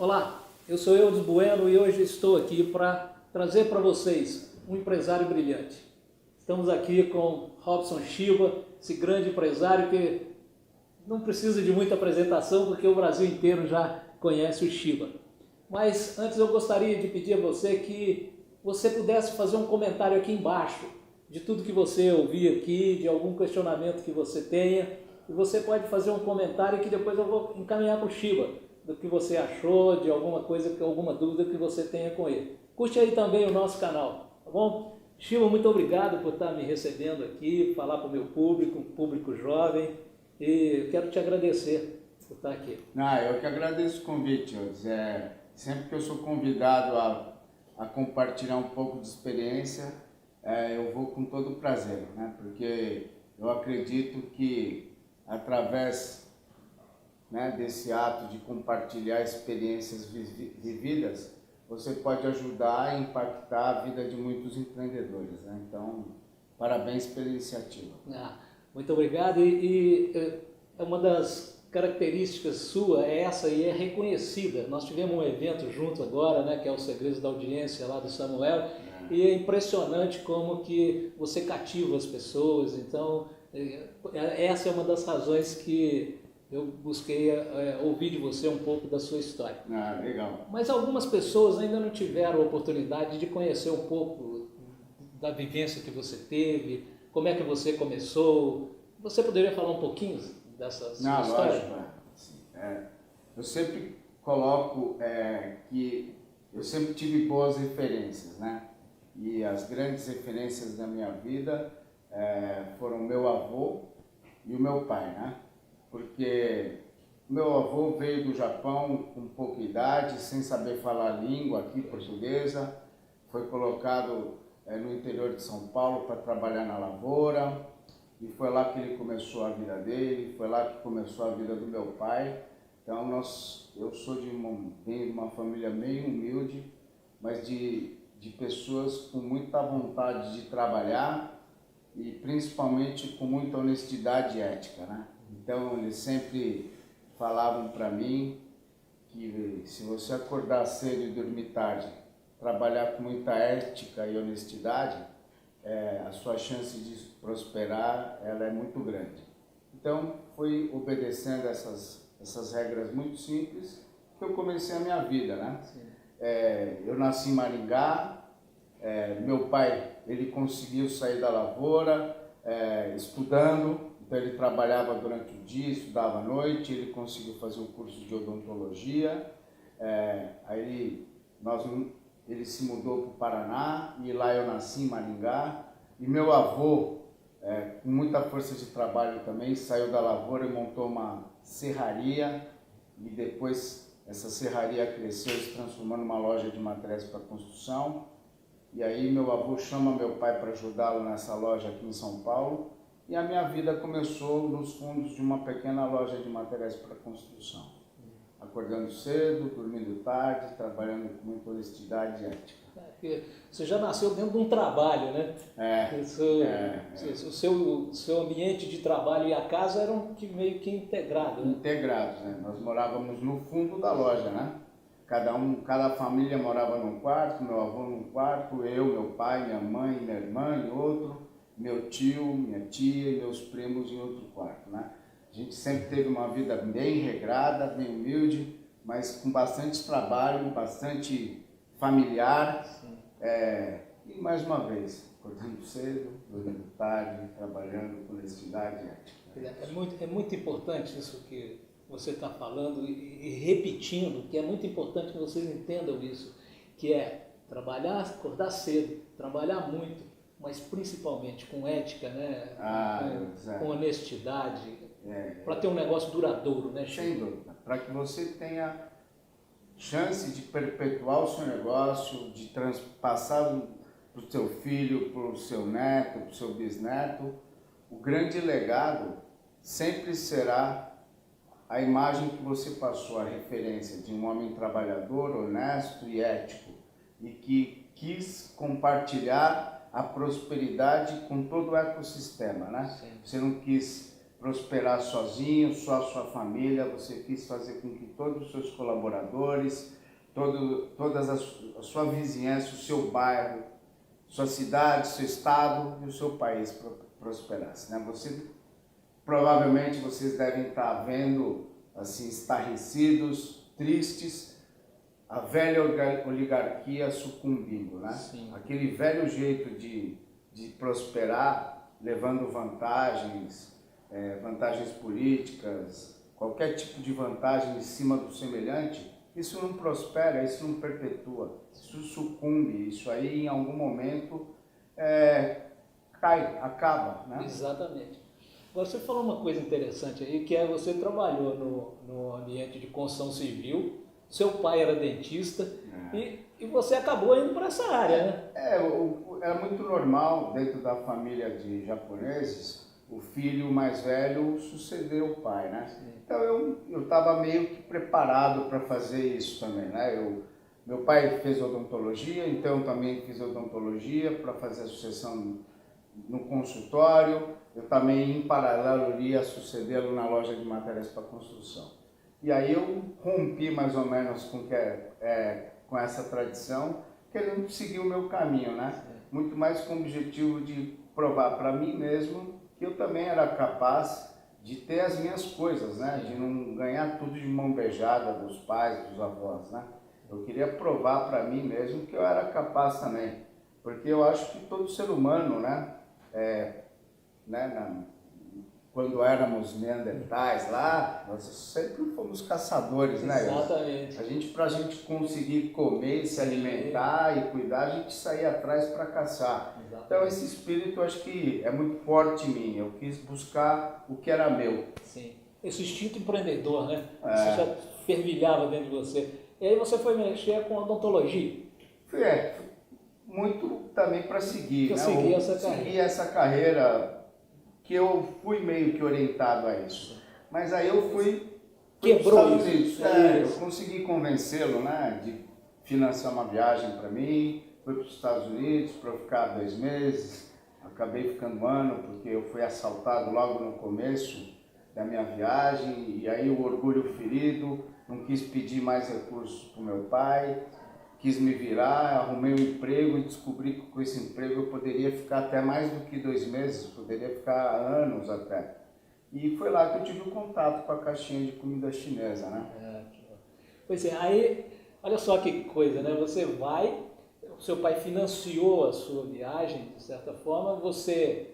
Olá, eu sou Eudes Bueno e hoje estou aqui para trazer para vocês um empresário brilhante. Estamos aqui com Robson Shiba, esse grande empresário que não precisa de muita apresentação porque o Brasil inteiro já conhece o Shiba. Mas antes eu gostaria de pedir a você que você pudesse fazer um comentário aqui embaixo de tudo que você ouvir aqui, de algum questionamento que você tenha. E você pode fazer um comentário que depois eu vou encaminhar para o Shiba, do que você achou, de alguma coisa, alguma dúvida que você tenha com ele. Curte aí também o nosso canal, tá bom? Shiba, muito obrigado por estar me recebendo aqui, falar para o meu público, um público jovem, e eu quero te agradecer por estar aqui. Eu que agradeço o convite, Eudes. Sempre que eu sou convidado a compartilhar um pouco de experiência, eu vou com todo prazer, né? Porque eu acredito que através, né, desse ato de compartilhar experiências vividas, você pode ajudar a impactar a vida de muitos empreendedores, né? Então, parabéns pela iniciativa. Muito obrigado. E uma das características sua é essa e é reconhecida. Nós tivemos um evento junto agora, né, que é o Segredos da Audiência lá do Samuel, e é impressionante como que você cativa as pessoas. Então, essa é uma das razões que eu busquei ouvir de você um pouco da sua história. Legal. Mas algumas pessoas ainda não tiveram a oportunidade de conhecer um pouco da vivência que você teve, como é que você começou. Você poderia falar um pouquinho dessa sua história? Lógico. Eu sempre coloco que eu sempre tive boas referências, né? E as grandes referências da minha vida foram meu avô e o meu pai, né? Porque meu avô veio do Japão com pouca idade, sem saber falar a língua aqui portuguesa, foi colocado no interior de São Paulo para trabalhar na lavoura, e foi lá que ele começou a vida dele, foi lá que começou a vida do meu pai. Então eu sou venho de uma família meio humilde, mas de pessoas com muita vontade de trabalhar e principalmente com muita honestidade e ética, né? Então eles sempre falavam para mim que se você acordar cedo e dormir tarde, trabalhar com muita ética e honestidade, a sua chance de prosperar ela é muito grande. Então foi obedecendo essas regras muito simples que eu comecei a minha vida, né? Eu nasci em Maringá. Meu pai, ele conseguiu sair da lavoura estudando, então ele trabalhava durante o dia, estudava à noite, ele conseguiu fazer o curso de odontologia, aí ele se mudou para o Paraná e lá eu nasci em Maringá, e meu avô, com muita força de trabalho também, saiu da lavoura e montou uma serraria, e depois essa serraria cresceu, se transformou numa loja de materiais para construção. E aí meu avô chama meu pai para ajudá-lo nessa loja aqui em São Paulo, e a minha vida começou nos fundos de uma pequena loja de materiais para construção. Acordando cedo, dormindo tarde, trabalhando com muita honestidade e ética. Você já nasceu dentro de um trabalho, né? O seu ambiente de trabalho e a casa eram meio que integrados, né? Integrados, né? Nós morávamos no fundo da loja, né? Cada família morava num quarto, meu avô num quarto, eu, meu pai, minha mãe, minha irmã em outro, meu tio, minha tia e meus primos em outro quarto, né? A gente sempre teve uma vida bem regrada, bem humilde, mas com bastante trabalho, bastante familiar. E mais uma vez, acordando cedo, dormindo tarde, trabalhando com honestidade e ética. É muito importante isso que você está falando e repetindo, que é muito importante que vocês entendam isso, que é trabalhar, acordar cedo, trabalhar muito, mas principalmente com ética, né? Com honestidade, para ter um negócio duradouro, né? Sem dúvida, para que você tenha chance de perpetuar o seu negócio, de passar para o seu filho, para o seu neto, para o seu bisneto, o grande legado sempre será a imagem que você passou, a referência de um homem trabalhador, honesto e ético, e que quis compartilhar a prosperidade com todo o ecossistema, né? Sim. Você não quis prosperar sozinho, só a sua família, você quis fazer com que todos os seus colaboradores, a sua vizinhança, o seu bairro, sua cidade, seu estado e o seu país prosperasse, né? Provavelmente vocês devem estar vendo, assim, estarrecidos, tristes, a velha oligarquia sucumbindo, né? Sim. Aquele velho jeito de prosperar, levando vantagens políticas, qualquer tipo de vantagem em cima do semelhante, isso não prospera, isso não perpetua, isso sucumbe, isso aí em algum momento cai, acaba, né? Exatamente. Você falou uma coisa interessante aí, que é você trabalhou no ambiente de construção civil, seu pai era dentista e você acabou indo para essa área, né? É muito normal dentro da família de japoneses, o filho mais velho suceder o pai, né? Sim. Então eu estava meio que preparado para fazer isso também, né? Meu pai fez odontologia, então eu também fiz odontologia para fazer a sucessão no consultório. Eu também, em paralelo, iria sucedê-lo na loja de materiais para construção. E aí eu rompi mais ou menos com essa tradição, querendo seguir o meu caminho, né? Muito mais com o objetivo de provar para mim mesmo que eu também era capaz de ter as minhas coisas, né? De não ganhar tudo de mão beijada dos pais, dos avós, né? Eu queria provar para mim mesmo que eu era capaz também, porque eu acho que todo ser humano, né? Quando éramos neandertais lá, nós sempre fomos caçadores, né? Exatamente. Pra gente conseguir comer, se alimentar e cuidar, a gente saía atrás para caçar. Exatamente. Então esse espírito eu acho que é muito forte em mim. Eu quis buscar o que era meu. Sim. Esse instinto empreendedor, né? Isso já fervilhava dentro de você. E aí você foi mexer com odontologia? Muito também para seguir, né? Seguir essa carreira que eu fui meio que orientado a isso. Mas aí eu fui quebrou para os Estados Unidos. Eu consegui convencê-lo, né, de financiar uma viagem para mim. Fui para os Estados Unidos para ficar 2 meses. Acabei ficando 1 ano porque eu fui assaltado logo no começo da minha viagem. E aí o orgulho ferido, não quis pedir mais recursos para o meu pai. Quis me virar, arrumei um emprego e descobri que com esse emprego eu poderia ficar até mais do que 2 meses, poderia ficar anos até. E foi lá que eu tive o contato com a caixinha de comida chinesa, né? Pois é, aí, olha só que coisa, né? Você vai, o seu pai financiou a sua viagem, de certa forma, você,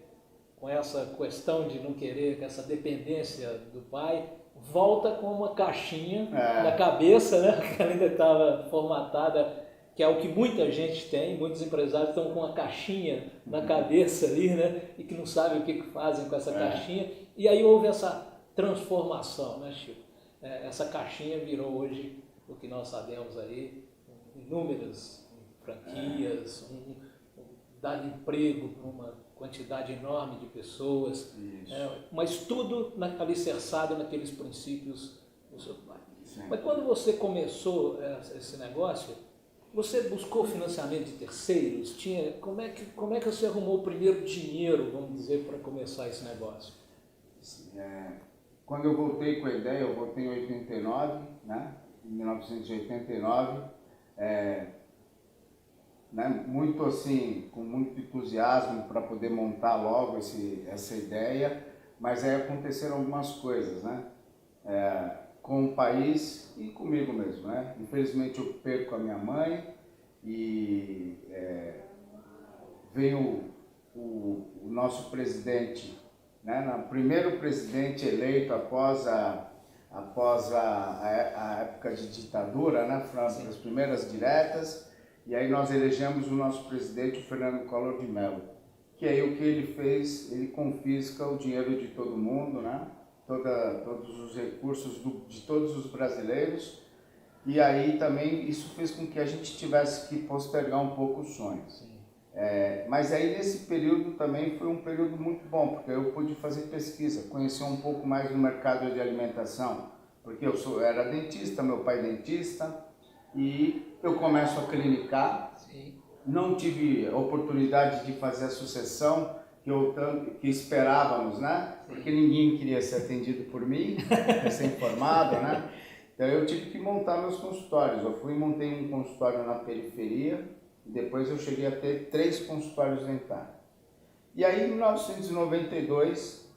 com essa questão de não querer, com essa dependência do pai, volta com uma caixinha na cabeça, né? Que ela ainda estava formatada, que é o que muita gente tem, muitos empresários estão com uma caixinha na cabeça ali, né? E que não sabem o que fazem com essa caixinha. E aí houve essa transformação, né, Chico? Essa caixinha virou hoje o que nós sabemos aí, inúmeras franquias, dar emprego para uma quantidade enorme de pessoas, mas tudo alicerçado naqueles princípios do seu pai. Sim. Mas quando você começou esse negócio, você buscou financiamento de terceiros? Como é que você arrumou o primeiro dinheiro, vamos dizer, para começar esse negócio? Quando eu voltei com a ideia, eu voltei em 89, né? Em 1989, né? Muito assim, com muito entusiasmo para poder montar logo essa ideia, mas aí aconteceram algumas coisas, né? Com o país e comigo mesmo, né? Infelizmente eu perco a minha mãe e veio o nosso presidente, né? O primeiro presidente eleito após a época de ditadura, né? As primeiras diretas. E aí nós elegemos o nosso presidente, o Fernando Collor de Mello, que aí o que ele fez, ele confisca o dinheiro de todo mundo, né? Todos os recursos de todos os brasileiros, e aí também isso fez com que a gente tivesse que postergar um pouco os sonhos. Mas aí nesse período também foi um período muito bom, porque eu pude fazer pesquisa, conhecer um pouco mais do mercado de alimentação, porque era dentista, meu pai dentista, e eu começo a clinicar. Sim. Não tive oportunidade de fazer a sucessão, que esperávamos, né? Porque ninguém queria ser atendido por mim, recém-formado, né? Então eu tive que montar meus consultórios. Eu fui e montei um consultório na periferia, e depois eu cheguei a ter 3 consultórios dentários. E aí, em 1992,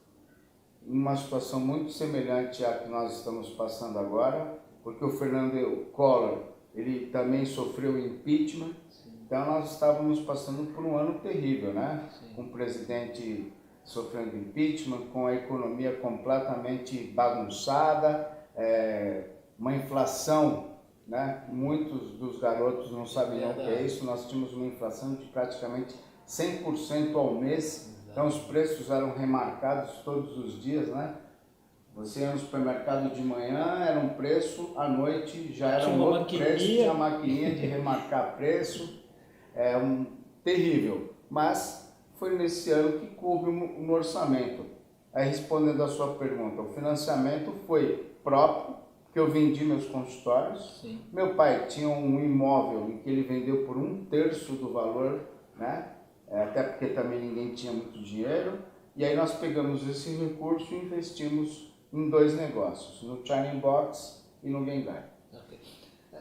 uma situação muito semelhante à que nós estamos passando agora, porque o Fernando Collor, ele também sofreu impeachment. Então nós estávamos passando por um ano terrível, né? Sim. Com o presidente sofrendo impeachment, com a economia completamente bagunçada, uma inflação, né? Muitos dos garotos não sabem nem o que é isso. Nós tínhamos uma inflação de praticamente 100% ao mês. Então os preços eram remarcados todos os dias, né? Você ia no supermercado de manhã, era um preço, à noite já era um outro preço, tinha maquininha de remarcar preço. Terrível, mas foi nesse ano que coube no orçamento. Aí, respondendo a sua pergunta, o financiamento foi próprio, porque eu vendi meus consultórios. Sim. Meu pai tinha um imóvel em que ele vendeu por 1/3 do valor, né? Até porque também ninguém tinha muito dinheiro. E aí nós pegamos esse recurso e investimos em 2 negócios, no Shining Box e no Gengai.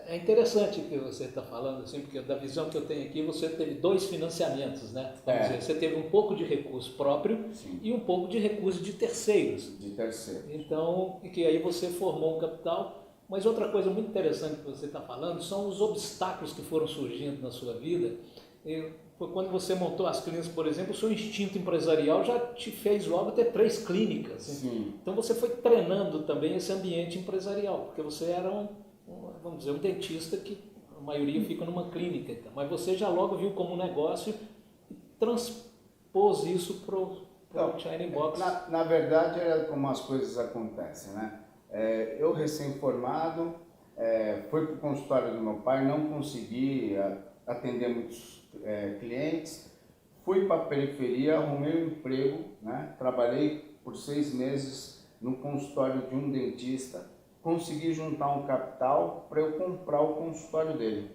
É interessante o que você está falando, assim, porque da visão que eu tenho aqui, você teve 2 financiamentos, né? Vamos dizer, você teve um pouco de recurso próprio. Sim. E um pouco de recurso de terceiros. De terceiros. Então, que aí você formou um capital. Mas outra coisa muito interessante que você está falando são os obstáculos que foram surgindo na sua vida. Foi quando você montou as clínicas, por exemplo, o seu instinto empresarial já te fez logo ter 3 clínicas. Sim. Então você foi treinando também esse ambiente empresarial, porque você era vamos dizer, um dentista que a maioria fica numa clínica, então. Mas você já logo viu como um negócio e transpôs isso para o Shining Box. Na verdade, é como as coisas acontecem, né? Eu recém-formado, fui para o consultório do meu pai, não consegui atender muitos clientes, fui para a periferia, arrumei um emprego, né? Trabalhei por 6 meses no consultório de um dentista, consegui juntar um capital para eu comprar o consultório dele.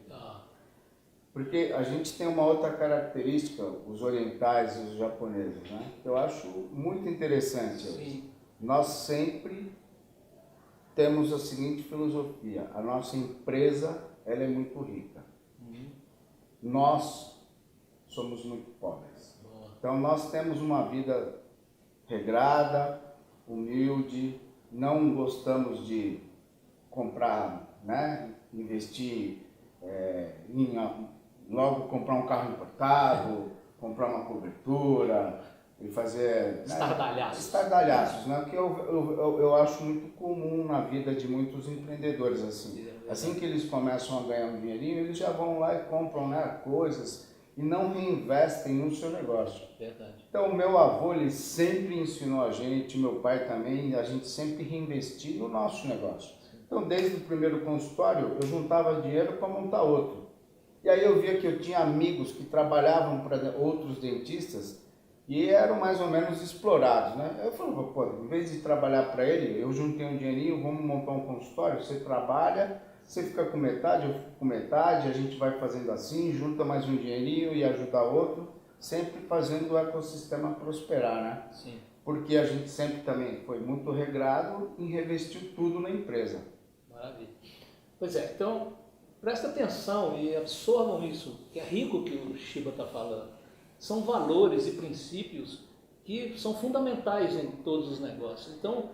Porque a gente tem uma outra característica, os orientais e os japoneses, né? Que eu acho muito interessante. Sim. Nós sempre temos a seguinte filosofia: a nossa empresa, ela é muito rica. Nós somos muito pobres. Então nós temos uma vida regrada, humilde, não gostamos de comprar, né? Investir logo comprar um carro importado, comprar uma cobertura e fazer estardalhaços, né? Que eu acho muito comum na vida de muitos empreendedores assim. Assim que eles começam a ganhar um dinheirinho, eles já vão lá e compram, né, coisas e não reinvestem no seu negócio. Verdade. Então, o meu avô, ele sempre ensinou a gente, meu pai também, a gente sempre reinvestir no nosso negócio. Então, desde o primeiro consultório, eu juntava dinheiro para montar outro. E aí eu via que eu tinha amigos que trabalhavam para outros dentistas e eram mais ou menos explorados, né? Eu falei, pô, em vez de trabalhar para ele, eu juntei um dinheirinho, vamos montar um consultório, você trabalha, você fica com metade, eu fico com metade, a gente vai fazendo assim, junta mais um dinheirinho e ajuda outro, sempre fazendo o ecossistema prosperar, né? Sim. Porque a gente sempre também foi muito regrado e revestiu tudo na empresa. Maravilha. Pois é, então presta atenção e absorvam isso, que é rico o que o Shiba está falando. São valores e princípios que são fundamentais em todos os negócios. Então,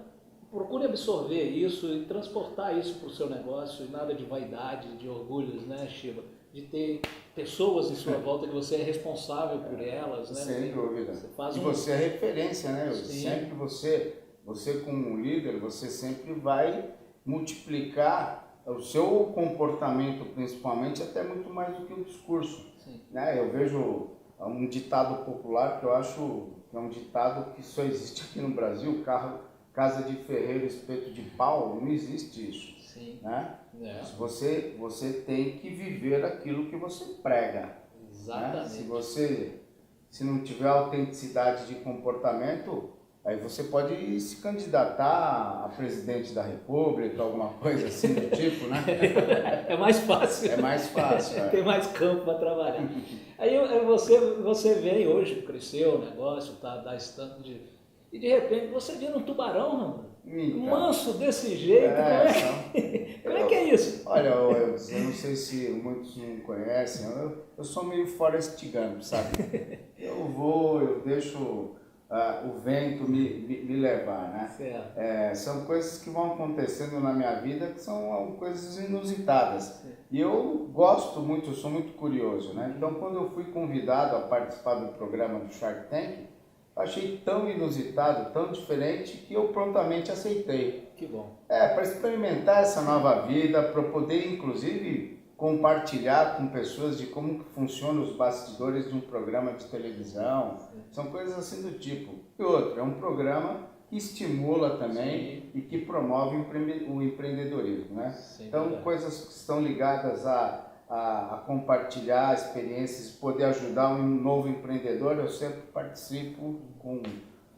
procure absorver isso e transportar isso para o seu negócio, e nada de vaidade, de orgulhos, né, Shiba? De ter pessoas em sua volta que você é responsável por elas, né? Sem dúvida. Você você é referência, né? Sempre você como líder, você sempre vai multiplicar o seu comportamento, principalmente, até muito mais do que o discurso. Né? Eu vejo um ditado popular que eu acho que é um ditado que só existe aqui no Brasil: casa de ferreiro, espeto de pau, não existe isso. Sim. Né? Você tem que viver aquilo que você prega. Exatamente. Né? Se não tiver autenticidade de comportamento, Aí você pode se candidatar a presidente da República, alguma coisa assim do tipo, né? É mais fácil. É mais fácil. Tem mais campo para trabalhar. Aí você vem hoje, cresceu o negócio, tá, dá esse tanto de... E de repente você vira um tubarão, mano. Então, Manso desse jeito. Como é que é isso? Olha, eu não sei se muitos não conhecem, eu sou meio Forrest Gump, sabe? Eu deixo o vento me levar, né? São coisas que vão acontecendo na minha vida que são coisas inusitadas. Sim. E eu gosto muito, eu sou muito curioso, né? Então, quando eu fui convidado a participar do programa do Shark Tank, eu achei tão inusitado, tão diferente, que eu prontamente aceitei. Que bom. Para experimentar essa nova vida, para poder, inclusive, compartilhar com pessoas de como que funcionam os bastidores de um programa de televisão. Sim. São coisas assim do tipo. E outro, é um programa que estimula também. Sim. E que promove o empreendedorismo, né? Sim, então, verdade. Coisas que estão ligadas a compartilhar experiências, poder ajudar um novo empreendedor, eu sempre participo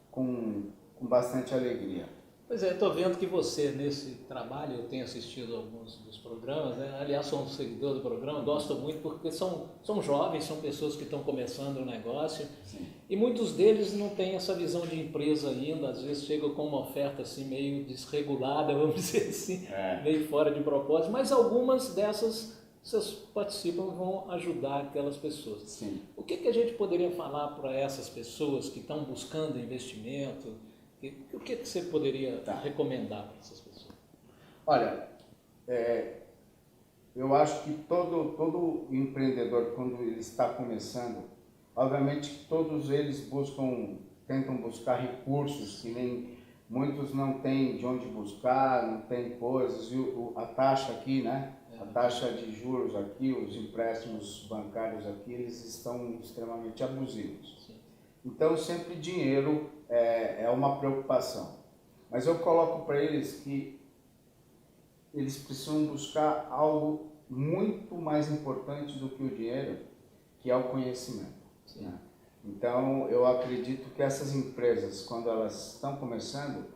com bastante alegria. Pois é, estou vendo que você, nesse trabalho, eu tenho assistido alguns dos programas, né? Aliás, sou um seguidor do programa, gosto muito porque são jovens, são pessoas que estão começando o negócio. Sim. E muitos deles não têm essa visão de empresa ainda, às vezes chegam com uma oferta assim meio desregulada, vamos dizer assim, meio fora de propósito, mas algumas dessas vocês participam, vão ajudar aquelas pessoas. Sim. O que a gente poderia falar para essas pessoas que estão buscando investimento? O que você poderia recomendar para essas pessoas? Olha, eu acho que todo empreendedor, quando ele está começando, obviamente todos eles tentam buscar recursos, que nem muitos não têm de onde buscar, não tem coisas, e a taxa aqui, né? A taxa de juros aqui, os empréstimos bancários aqui, eles estão extremamente abusivos. Sim. Então, sempre dinheiro é uma preocupação. Mas eu coloco para eles que eles precisam buscar algo muito mais importante do que o dinheiro, que é o conhecimento. Né? Então, eu acredito que essas empresas, quando elas estão começando,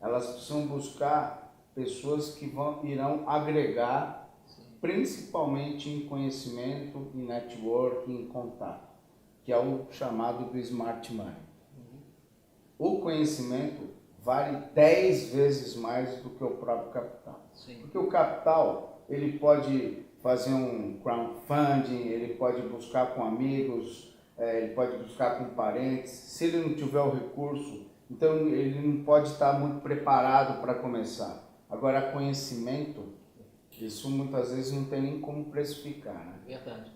elas precisam buscar pessoas que irão agregar, principalmente em conhecimento, em networking, em contato, que é o chamado do Smart Money. O conhecimento vale 10 vezes mais do que o próprio capital. Sim. Porque o capital, ele pode fazer um crowdfunding, ele pode buscar com amigos, ele pode buscar com parentes. Se ele não tiver o recurso, então ele não pode estar muito preparado para começar. Agora, conhecimento, isso muitas vezes não tem nem como precificar, né? Verdade.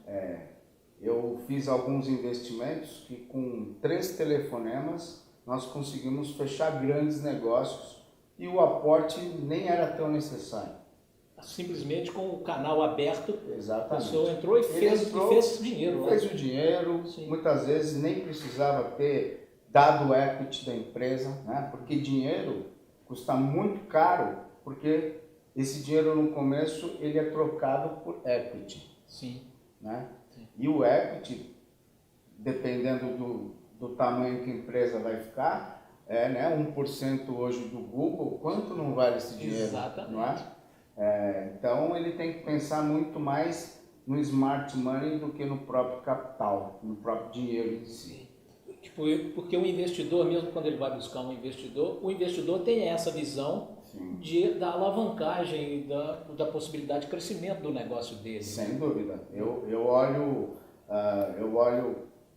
Eu fiz alguns investimentos que com 3 telefonemas nós conseguimos fechar grandes negócios e o aporte nem era tão necessário. Simplesmente com o canal aberto, exatamente. A pessoa entrou e fez dinheiro. Fez o dinheiro, sim. Muitas vezes nem precisava ter dado o equity da empresa, né? Porque dinheiro custa muito caro, porque esse dinheiro no começo ele é trocado por equity. Sim. Né? Sim. E o equity, dependendo do tamanho que a empresa vai ficar, né, 1% hoje do Google, quanto não vale esse dinheiro? Exatamente. Não é? Então ele tem que pensar muito mais no smart money do que no próprio capital, no próprio dinheiro em si. Tipo, porque o investidor, mesmo quando ele vai buscar um investidor, o investidor tem essa visão da alavancagem, da possibilidade de crescimento do negócio dele. Sem dúvida. Eu olho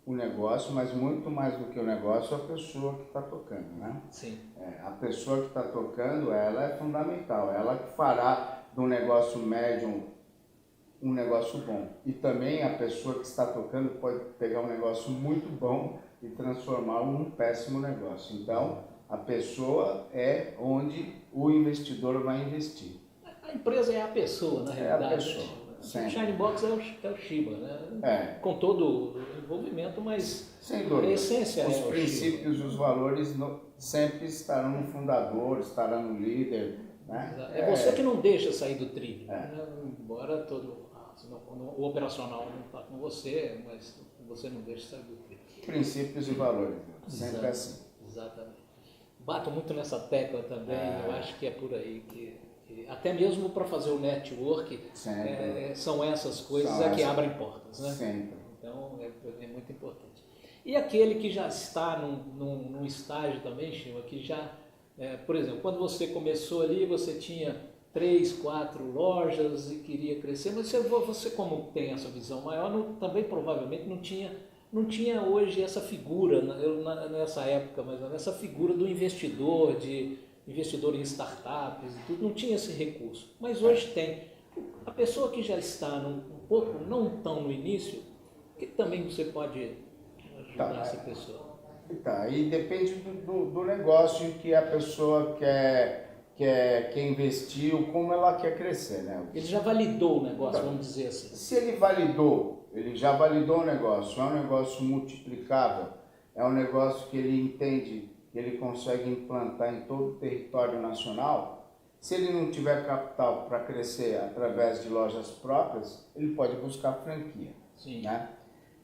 o negócio, mas muito mais do que o negócio, a pessoa que está tocando, né? Sim. A pessoa que está tocando, ela é fundamental. Ela que fará do negócio médium um negócio bom. E também a pessoa que está tocando pode pegar um negócio muito bom e transformá-lo num péssimo negócio. Então, a pessoa é onde o investidor vai investir. A empresa é a pessoa, na realidade. É a pessoa. O Shinebox é o Shiba, né? Com todo o envolvimento, mas sem dúvida. A essência os princípios e os valores sempre estarão no fundador, estarão no líder. Né? É você que não deixa sair do trilho. Né? Embora o operacional não está com você, mas você não deixa sair do trilho. Princípios e valores, sempre assim. Exatamente. bato muito nessa tecla também, eu acho que é por aí que até mesmo para fazer o network, são essas coisas que abrem portas, né? Sempre. Então é muito importante. E aquele que já está num estágio também, Chico, que já, por exemplo, quando você começou ali, você tinha 3, 4 lojas e queria crescer, mas você como tem essa visão maior, também provavelmente não tinha hoje essa figura, nessa época, mas essa figura do investidor, de investidor em startups e tudo, não tinha esse recurso. Mas hoje tem. A pessoa que já está um pouco, não tão no início, que também você pode ajudar essa pessoa? Tá, e depende do negócio em que a pessoa quer investir ou como ela quer crescer, né? Ele já validou o negócio, vamos dizer assim. Se ele já validou o negócio, é um negócio multiplicável, é um negócio que ele entende que ele consegue implantar em todo o território nacional. Se ele não tiver capital para crescer através de lojas próprias, ele pode buscar franquia. Sim. Né?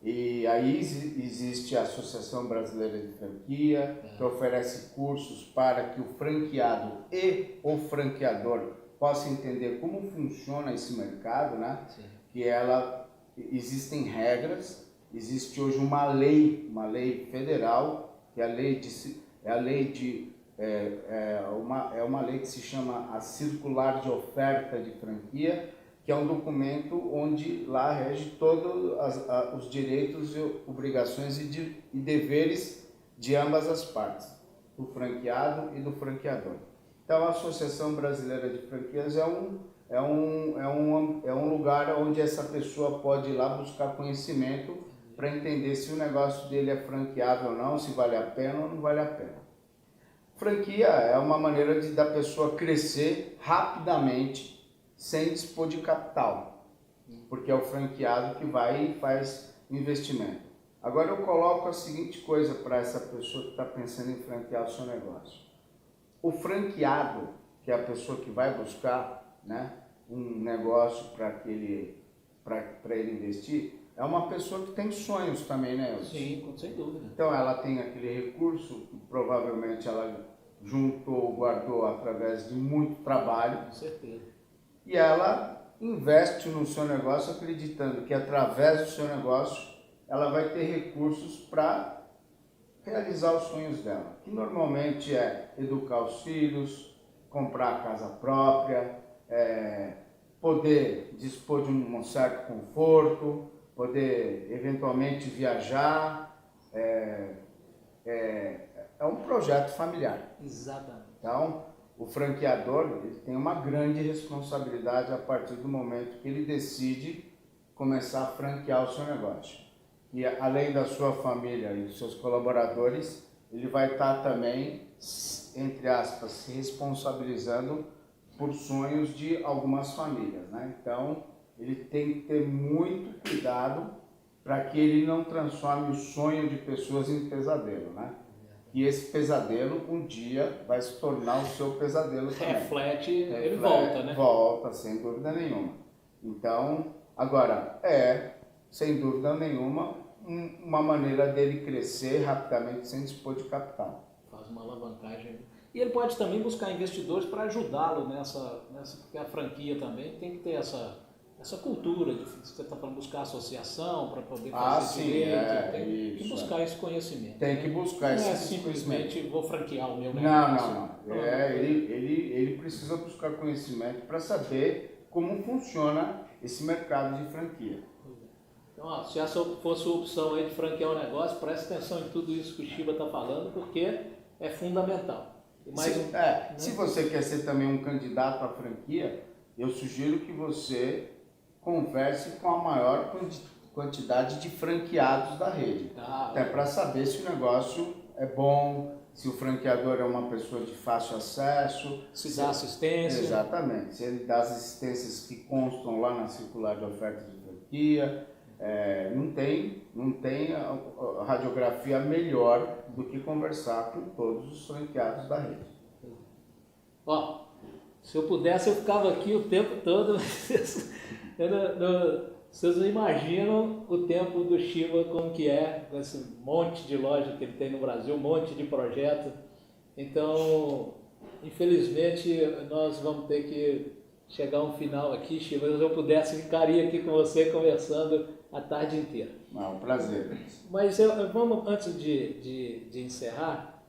E aí existe a Associação Brasileira de Franquia, que oferece cursos para que o franqueado e o franqueador possam entender como funciona esse mercado, né? Sim. Que existem regras, existe hoje uma lei federal, que é uma lei que se chama a Circular de Oferta de Franquia, que é um documento onde lá rege todos os direitos e obrigações e deveres de ambas as partes, do franqueado e do franqueador. Então, a Associação Brasileira de Franquias é um lugar onde essa pessoa pode ir lá buscar conhecimento para entender se o negócio dele é franqueável ou não, se vale a pena ou não vale a pena. Franquia é uma maneira da pessoa crescer rapidamente sem dispor de capital, porque é o franqueado que vai e faz investimento. Agora eu coloco a seguinte coisa para essa pessoa que está pensando em franquear o seu negócio. O franqueado, que é a pessoa que vai buscar, né, um negócio para ele investir, é uma pessoa que tem sonhos também, né, Elcio? Sim, sem dúvida. Então ela tem aquele recurso que provavelmente ela juntou, guardou através de muito trabalho. Com certeza. E ela investe no seu negócio acreditando que através do seu negócio ela vai ter recursos para realizar os sonhos dela, que normalmente é educar os filhos, comprar a casa própria, poder dispor de um certo conforto, poder eventualmente viajar, é um projeto familiar. Exatamente. Então, o franqueador ele tem uma grande responsabilidade a partir do momento que ele decide começar a franquear o seu negócio. E além da sua família e dos seus colaboradores, ele vai estar também, entre aspas, se responsabilizando por sonhos de algumas famílias, né? Então, ele tem que ter muito cuidado para que ele não transforme o sonho de pessoas em pesadelo, né? E esse pesadelo, um dia, vai se tornar o seu pesadelo também. Reflete, ele volta, né? Volta, sem dúvida nenhuma. Então, agora, sem dúvida nenhuma, uma maneira dele crescer rapidamente sem dispor de capital. Faz uma alavancagem. E ele pode também buscar investidores para ajudá-lo nessa, porque a franquia também tem que ter essa cultura de você está para buscar associação, para poder fazer direito, tem que buscar esse conhecimento. Tem que buscar esse conhecimento. Não é simplesmente vou franquear o meu negócio. Não. Ele precisa buscar conhecimento para saber como funciona esse mercado de franquia. Então, ó, se essa fosse a opção aí de franquear o negócio, preste atenção em tudo isso que o Shiba está falando, porque é fundamental. Se você quer ser também um candidato à franquia, eu sugiro que você converse com a maior quantidade de franqueados da rede, até para saber se o negócio é bom, se o franqueador é uma pessoa de fácil acesso. Se dá assistência. Exatamente, se ele dá as assistências que constam lá na circular de oferta de franquia. Não tem a radiografia melhor do que conversar com todos os franqueados da rede. Ó, se eu pudesse eu ficava aqui o tempo todo, vocês não imaginam o tempo do Shiba como que é, com esse monte de loja que ele tem no Brasil, um monte de projeto. Então, infelizmente, nós vamos ter que chegar a um final aqui, Chiba. Se eu pudesse, ficaria aqui com você conversando a tarde inteira. É um prazer. Mas vamos, antes de encerrar,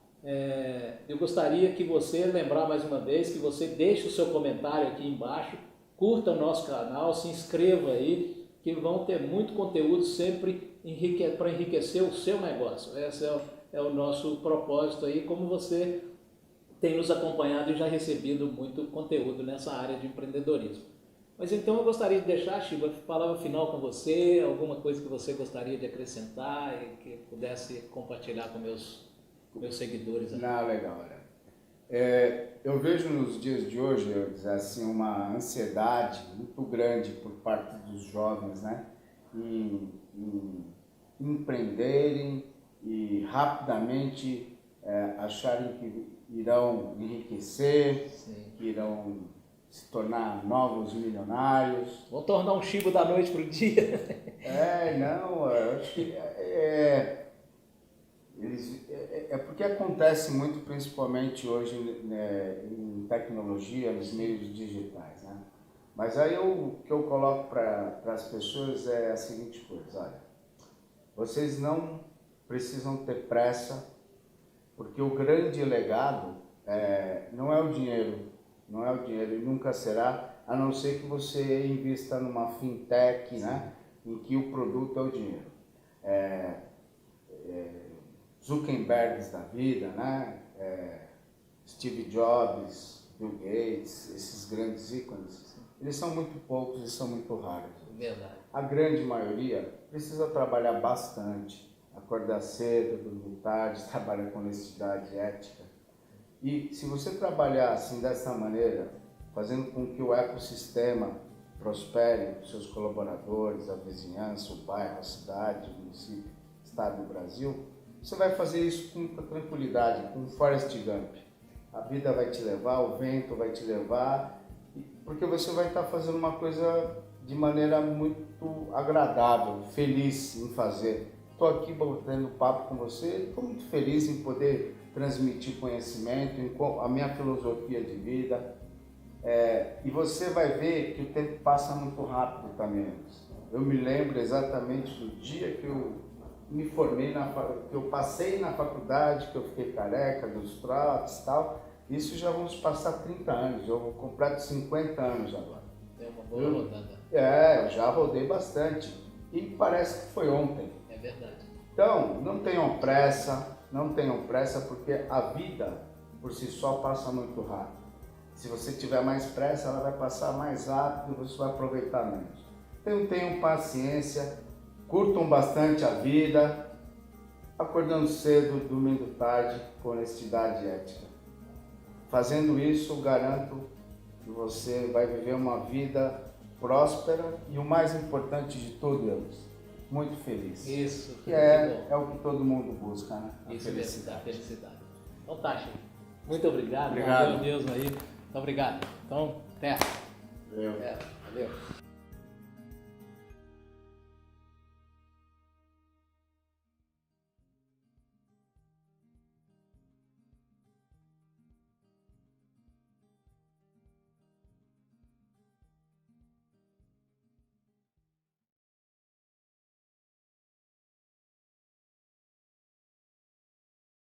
eu gostaria que você, lembrar mais uma vez, que você deixe o seu comentário aqui embaixo, curta o nosso canal, se inscreva aí, que vão ter muito conteúdo sempre para enriquecer o seu negócio. Esse é o nosso propósito aí, como você tem nos acompanhado e já recebido muito conteúdo nessa área de empreendedorismo. Mas então eu gostaria de deixar, Chiba, a palavra final com você, alguma coisa que você gostaria de acrescentar e que pudesse compartilhar com meus seguidores. Não, legal, olha. Eu vejo nos dias de hoje, assim, uma ansiedade muito grande por parte dos jovens, né, em empreenderem e rapidamente acharem que irão enriquecer, Sim. que irão se tornar novos milionários. Vão tornar um Chiba da noite para o dia. Não, eu acho que porque acontece muito, principalmente hoje, né, em tecnologia, nos meios digitais, né? Mas aí o que eu coloco para as pessoas é a seguinte coisa: olha, vocês não precisam ter pressa, porque o grande legado não é o dinheiro, não é o dinheiro e nunca será, a não ser que você invista numa fintech, né, em que o produto é o dinheiro. Zuckerberg da vida, né, Steve Jobs, Bill Gates, esses grandes ícones, eles são muito poucos e são muito raros. Verdade. A grande maioria precisa trabalhar bastante, acordar cedo, dormir tarde, trabalhar com honestidade, ética. E se você trabalhar assim dessa maneira, fazendo com que o ecossistema prospere, os seus colaboradores, a vizinhança, o bairro, a cidade, o município, o estado do Brasil, você vai fazer isso com muita tranquilidade, com um Forrest Gump. A vida vai te levar, o vento vai te levar, porque você vai estar fazendo uma coisa de maneira muito agradável, feliz em fazer. Estou aqui batendo papo com você, estou muito feliz em poder transmitir conhecimento, a minha filosofia de vida. E você vai ver que o tempo passa muito rápido também. Eu me lembro exatamente do dia que eu me formei, que eu passei na faculdade, que eu fiquei careca dos trotes e tal. Isso já vamos passar 30 anos, eu completo 50 anos agora. É uma boa rodada. Eu já rodei bastante e parece que foi ontem. É verdade. Então, não tenham pressa, porque a vida por si só passa muito rápido. Se você tiver mais pressa, ela vai passar mais rápido e você vai aproveitar menos. Então, tenham paciência, curtam bastante a vida, acordando cedo, dormindo tarde, com honestidade e ética. Fazendo isso, garanto que você vai viver uma vida próspera e, o mais importante de todos, muito feliz. Isso. Que é o que todo mundo busca, né? Isso, a felicidade. Então tá, Chico. Muito obrigado. Obrigado. Valeu mesmo aí. Muito obrigado. Então, até. Valeu. Valeu.